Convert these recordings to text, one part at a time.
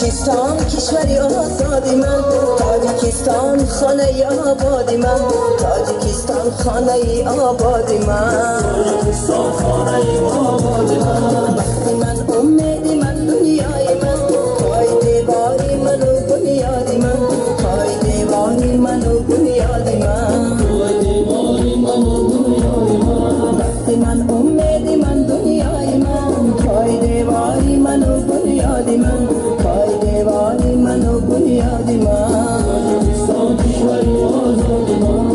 تاجیکستان کشوری آزادی من، تاجیکستان خانه آبادی من، تاجیکستان خانه آبادی من، تاجیکستان خانه آبادی من. وقتی من امیدی من دنیای من، پای دیواری من و بنیادی من، پای دیواری من و بنیادی من، پای دیواری من و بنیادی من. وقتی من امیدی من دنیای من، پای دیواری من و بنیادی من، پای دیواری من و بنیادی من، تاجیکستان کشوری آزادی من.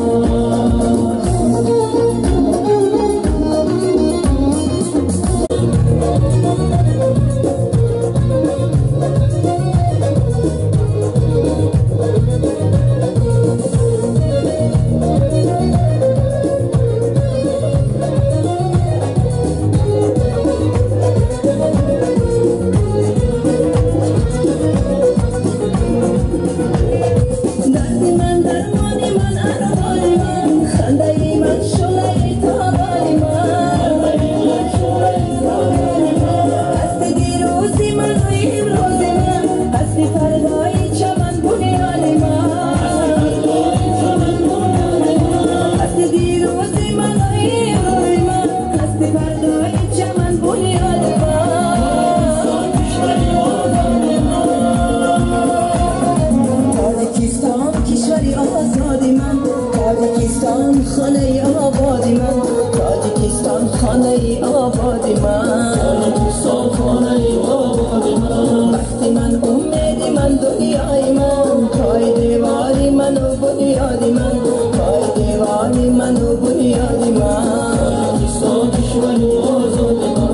تاجیکستان خانه آبادی من، تاجیکستان خانه آبادی من، تاجیکستان خانه آبادی من. وقتی من امیدی من دنیای من، پای دیواری من و بنیادی من، پای دیواری من و بنیادی من، تاجیکستان کشوری آزادی من.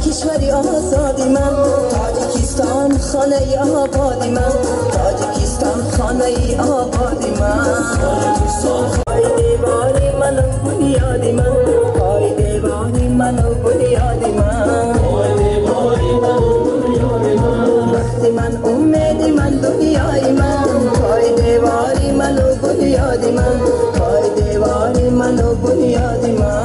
کشوری آزادی من، تاجیکستان خانه آبادی من، تاجیکستان خانه آبادی من، پای دیواری من و بنیادی من، پای دیواری من و بنیادی من، وقتی من امیدی من دنیای من، پای دیواری من و بنیادی من، پای دیواری من و بنیادی من.